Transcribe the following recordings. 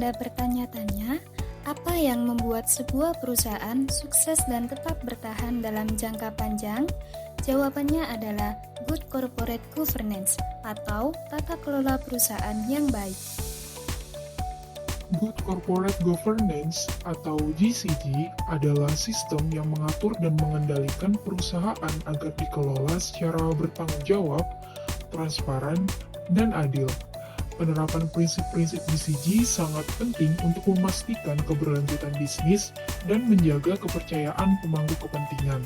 Anda bertanya-tanya, apa yang membuat sebuah perusahaan sukses dan tetap bertahan dalam jangka panjang? Jawabannya adalah Good Corporate Governance atau tata kelola perusahaan yang baik. Good Corporate Governance atau GCG adalah sistem yang mengatur dan mengendalikan perusahaan agar dikelola secara bertanggung jawab, transparan, dan adil. Penerapan prinsip-prinsip GCG sangat penting untuk memastikan keberlanjutan bisnis dan menjaga kepercayaan pemangku kepentingan.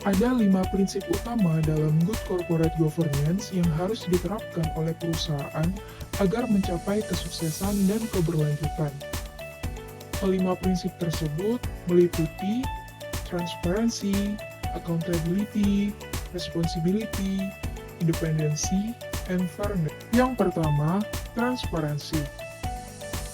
Ada 5 prinsip utama dalam Good Corporate Governance yang harus diterapkan oleh perusahaan agar mencapai kesuksesan dan keberlanjutan. Kelima prinsip tersebut meliputi transparency, accountability, responsibility, independency, and fairness. Yang pertama, transparansi.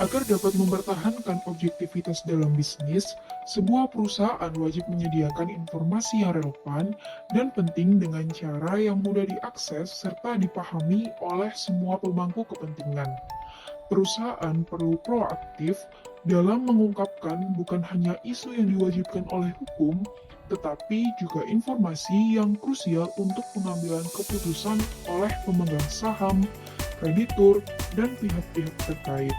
Agar dapat mempertahankan objektivitas dalam bisnis, sebuah perusahaan wajib menyediakan informasi yang relevan dan penting dengan cara yang mudah diakses serta dipahami oleh semua pemangku kepentingan. Perusahaan perlu proaktif dalam mengungkapkan bukan hanya isu yang diwajibkan oleh hukum, tetapi juga informasi yang krusial untuk pengambilan keputusan oleh pemegang saham, kreditur, dan pihak-pihak terkait.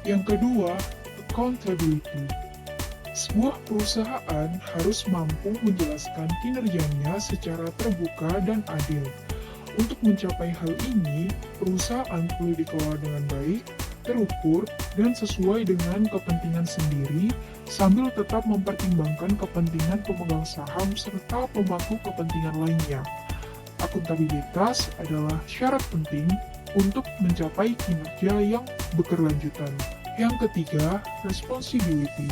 Yang kedua, accountability. Sebuah perusahaan harus mampu menjelaskan kinerjanya secara terbuka dan adil. Untuk mencapai hal ini, perusahaan perlu dikelola dengan baik, terukur, dan sesuai dengan kepentingan sendiri, sambil tetap mempertimbangkan kepentingan pemegang saham serta pemangku kepentingan lainnya. Akuntabilitas adalah syarat penting untuk mencapai kinerja yang berkelanjutan. Yang ketiga, responsibility.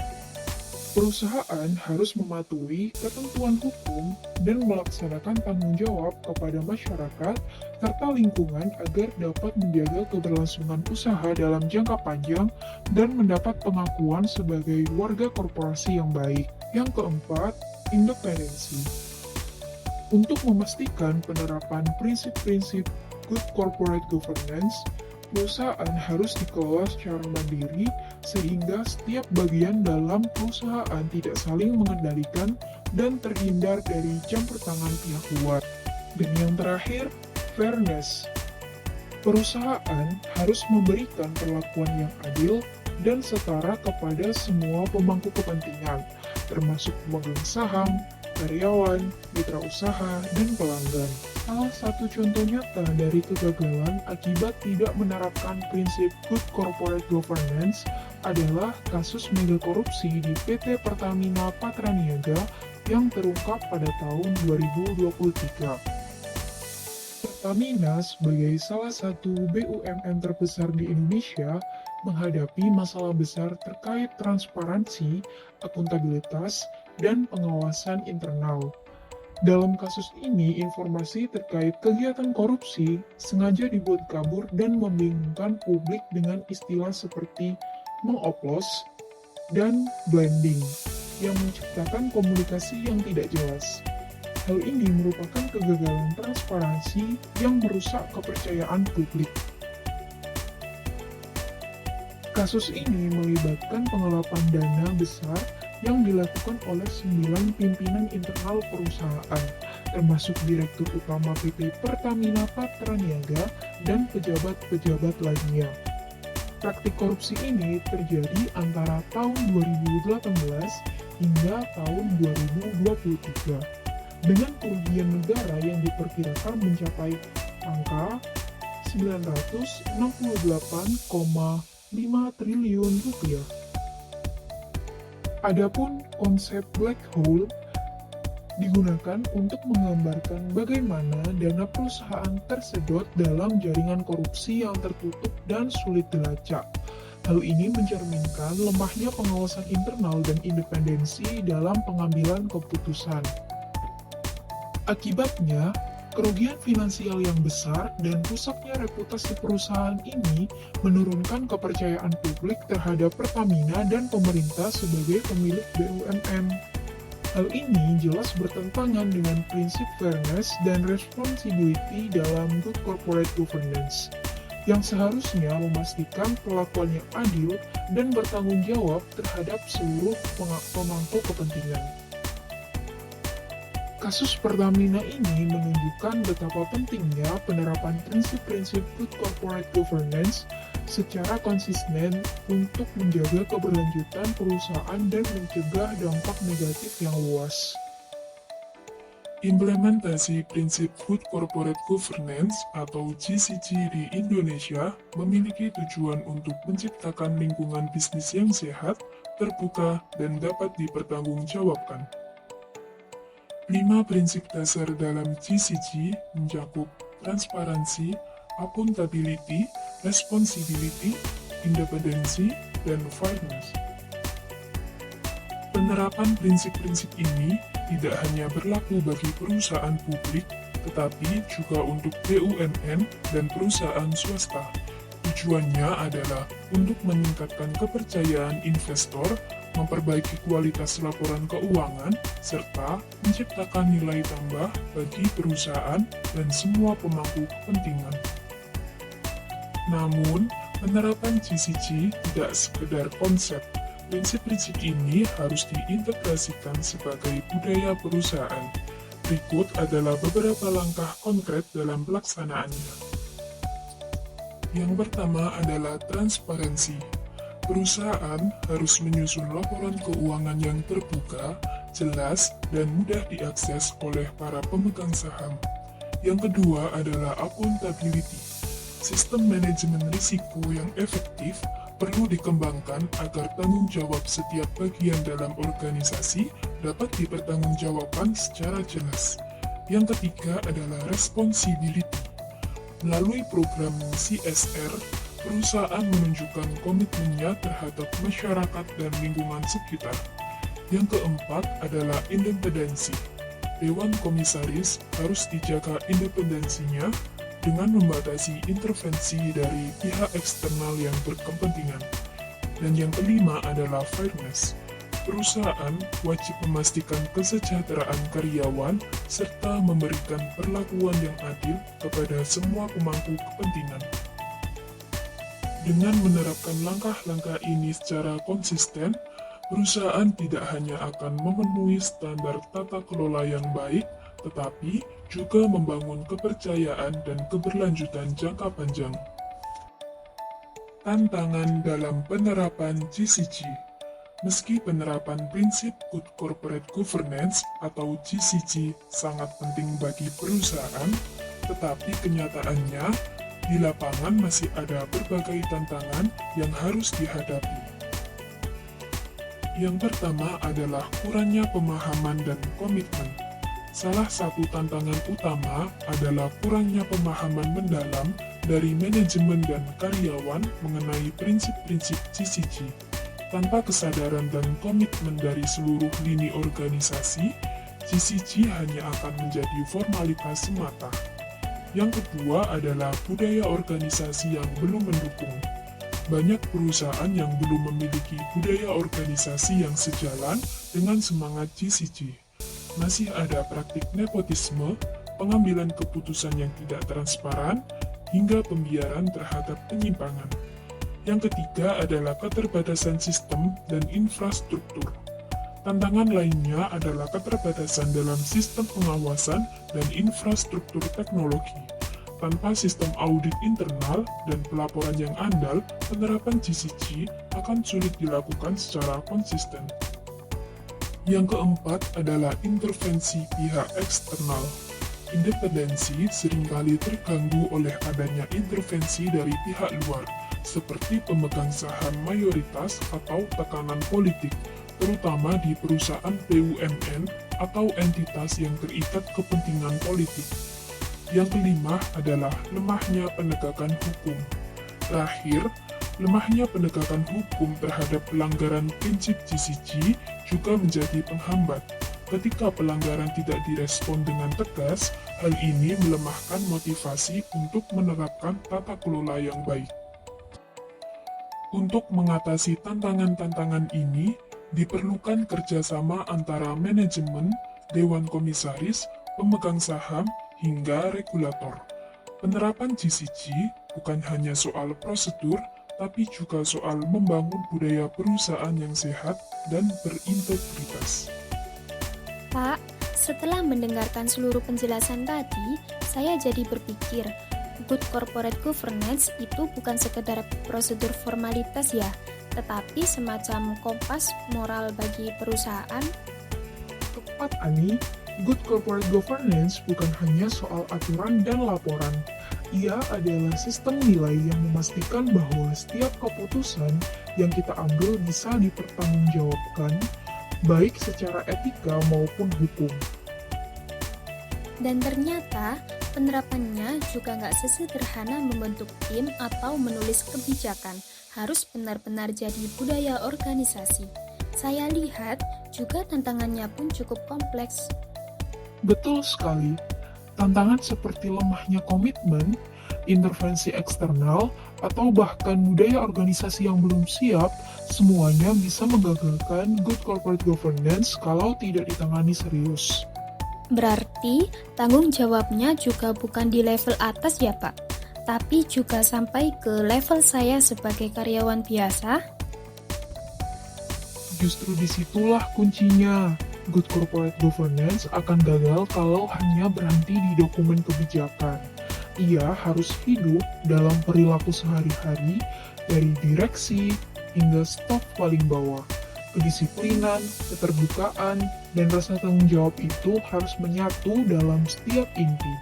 Perusahaan harus mematuhi ketentuan hukum dan melaksanakan tanggung jawab kepada masyarakat serta lingkungan agar dapat menjaga keberlangsungan usaha dalam jangka panjang dan mendapat pengakuan sebagai warga korporasi yang baik. Yang keempat, independensi. Untuk memastikan penerapan prinsip-prinsip Good Corporate Governance, perusahaan harus dikelola secara mandiri sehingga setiap bagian dalam perusahaan tidak saling mengendalikan dan terhindar dari campur tangan pihak luar. Dan yang terakhir, fairness. Perusahaan harus memberikan perlakuan yang adil dan setara kepada semua pemangku kepentingan, termasuk pemegang saham, karyawan, mitra usaha, dan pelanggan. Salah satu contoh nyata dari kegagalan akibat tidak menerapkan prinsip Good Corporate Governance adalah kasus mega korupsi di PT Pertamina Patraniaga yang terungkap pada tahun 2023. Pertamina sebagai salah satu BUMN terbesar di Indonesia menghadapi masalah besar terkait transparansi, akuntabilitas, dan pengawasan internal. Dalam kasus ini, informasi terkait kegiatan korupsi sengaja dibuat kabur dan membingungkan publik dengan istilah seperti mengoplos dan blending yang menciptakan komunikasi yang tidak jelas. Hal ini merupakan kegagalan transparansi yang merusak kepercayaan publik. Kasus ini melibatkan pengelapan dana besar yang dilakukan oleh 9 pimpinan internal perusahaan, termasuk Direktur Utama PT Pertamina Patraniaga dan pejabat-pejabat lainnya. Praktik korupsi ini terjadi antara tahun 2018 hingga tahun 2023, dengan kerugian negara yang diperkirakan mencapai angka 968,5 triliun rupiah. Adapun konsep black hole digunakan untuk menggambarkan bagaimana dana perusahaan tersedot dalam jaringan korupsi yang tertutup dan sulit dilacak. Hal ini mencerminkan lemahnya pengawasan internal dan independensi dalam pengambilan keputusan. Akibatnya, kerugian finansial yang besar dan rusaknya reputasi perusahaan ini menurunkan kepercayaan publik terhadap Pertamina dan pemerintah sebagai pemilik BUMN. Hal ini jelas bertentangan dengan prinsip fairness dan responsibility dalam Good Corporate Governance. yang seharusnya memastikan perlakuan yang adil dan bertanggung jawab terhadap seluruh pemangku kepentingan. Kasus Pertamina ini menunjukkan betapa pentingnya penerapan prinsip-prinsip good corporate governance secara konsisten untuk menjaga keberlanjutan perusahaan dan mencegah dampak negatif yang luas. Implementasi prinsip Good Corporate Governance atau GCG di Indonesia memiliki tujuan untuk menciptakan lingkungan bisnis yang sehat, terbuka, dan dapat dipertanggungjawabkan. 5 prinsip dasar dalam GCG mencakup transparansi, accountability, responsibility, independensi, dan fairness. Penerapan prinsip-prinsip ini tidak hanya berlaku bagi perusahaan publik, tetapi juga untuk BUMN dan perusahaan swasta. Tujuannya adalah untuk meningkatkan kepercayaan investor, memperbaiki kualitas laporan keuangan, serta menciptakan nilai tambah bagi perusahaan dan semua pemangku kepentingan. Namun, penerapan GCG tidak sekedar konsep. Prinsip-prinsip ini harus diintegrasikan sebagai budaya perusahaan. Berikut adalah beberapa langkah konkret dalam pelaksanaannya. Yang pertama adalah transparansi. Perusahaan harus menyusun laporan keuangan yang terbuka, jelas, dan mudah diakses oleh para pemegang saham. Yang kedua adalah accountability. Sistem manajemen risiko yang efektif perlu dikembangkan agar tanggung jawab setiap bagian dalam organisasi dapat dipertanggungjawabkan secara jelas. Yang ketiga adalah responsibility. Melalui program CSR, perusahaan menunjukkan komitmennya terhadap masyarakat dan lingkungan sekitar. Yang keempat adalah independensi. Dewan Komisaris harus dijaga independensinya dengan membatasi intervensi dari pihak eksternal yang berkepentingan. Dan yang kelima adalah fairness. Perusahaan wajib memastikan kesejahteraan karyawan serta memberikan perlakuan yang adil kepada semua pemangku kepentingan. Dengan menerapkan langkah-langkah ini secara konsisten, perusahaan tidak hanya akan memenuhi standar tata kelola yang baik, tetapi juga membangun kepercayaan dan keberlanjutan jangka panjang. Tantangan dalam penerapan GCG. Meski penerapan prinsip Good Corporate Governance atau GCG sangat penting bagi perusahaan, tetapi kenyataannya di lapangan masih ada berbagai tantangan yang harus dihadapi. Yang pertama adalah kurangnya pemahaman dan komitmen. Salah satu tantangan utama adalah kurangnya pemahaman mendalam dari manajemen dan karyawan mengenai prinsip-prinsip GCG. Tanpa kesadaran dan komitmen dari seluruh lini organisasi, GCG hanya akan menjadi formalitas semata. Yang kedua adalah budaya organisasi yang belum mendukung. Banyak perusahaan yang belum memiliki budaya organisasi yang sejalan dengan semangat GCG. Masih ada praktik nepotisme, pengambilan keputusan yang tidak transparan, hingga pembiaran terhadap penyimpangan. Yang ketiga adalah keterbatasan sistem dan infrastruktur. Tantangan lainnya adalah keterbatasan dalam sistem pengawasan dan infrastruktur teknologi. Tanpa sistem audit internal dan pelaporan yang andal, penerapan GCG akan sulit dilakukan secara konsisten. Yang keempat adalah intervensi pihak eksternal. Independensi seringkali terganggu oleh adanya intervensi dari pihak luar, seperti pemegang saham mayoritas atau tekanan politik, terutama di perusahaan BUMN atau entitas yang terikat kepentingan politik. Yang kelima adalah lemahnya penegakan hukum. Terakhir, lemahnya penegakan hukum terhadap pelanggaran prinsip GCG juga menjadi penghambat. Ketika pelanggaran tidak direspon dengan tegas, hal ini melemahkan motivasi untuk menerapkan tata kelola yang baik. Untuk mengatasi tantangan-tantangan ini, diperlukan kerjasama antara manajemen, dewan komisaris, pemegang saham, hingga regulator. Penerapan GCG bukan hanya soal prosedur, tapi juga soal membangun budaya perusahaan yang sehat dan berintegritas. Pak, setelah mendengarkan seluruh penjelasan tadi, saya jadi berpikir, good corporate governance itu bukan sekedar prosedur formalitas ya, tetapi semacam kompas moral bagi perusahaan. Tepat, Ani. Good corporate governance bukan hanya soal aturan dan laporan. Ia adalah sistem nilai yang memastikan bahwa setiap keputusan yang kita ambil bisa dipertanggungjawabkan, baik secara etika maupun hukum. Dan ternyata penerapannya juga nggak sesederhana membentuk tim atau menulis kebijakan, harus benar-benar jadi budaya organisasi. Saya lihat juga tantangannya pun cukup kompleks. Betul sekali. Tantangan seperti lemahnya komitmen, intervensi eksternal, atau bahkan budaya organisasi yang belum siap, semuanya bisa menggagalkan good corporate governance kalau tidak ditangani serius. Berarti tanggung jawabnya juga bukan di level atas ya Pak, tapi juga sampai ke level saya sebagai karyawan biasa. Justru disitulah kuncinya. Good corporate governance akan gagal kalau hanya berhenti di dokumen kebijakan. Ia harus hidup dalam perilaku sehari-hari, dari direksi hingga staf paling bawah. Kedisiplinan, keterbukaan, dan rasa tanggung jawab itu harus menyatu dalam setiap inti.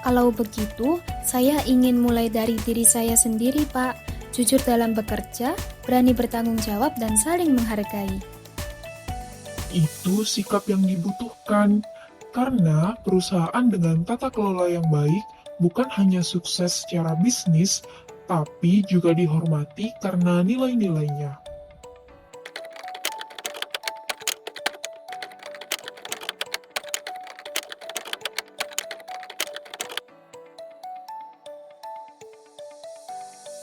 Kalau begitu, saya ingin mulai dari diri saya sendiri Pak. Jujur dalam bekerja, berani bertanggung jawab, dan saling menghargai. Itu sikap yang dibutuhkan, karena perusahaan dengan tata kelola yang baik bukan hanya sukses secara bisnis, tapi juga dihormati karena nilai-nilainya.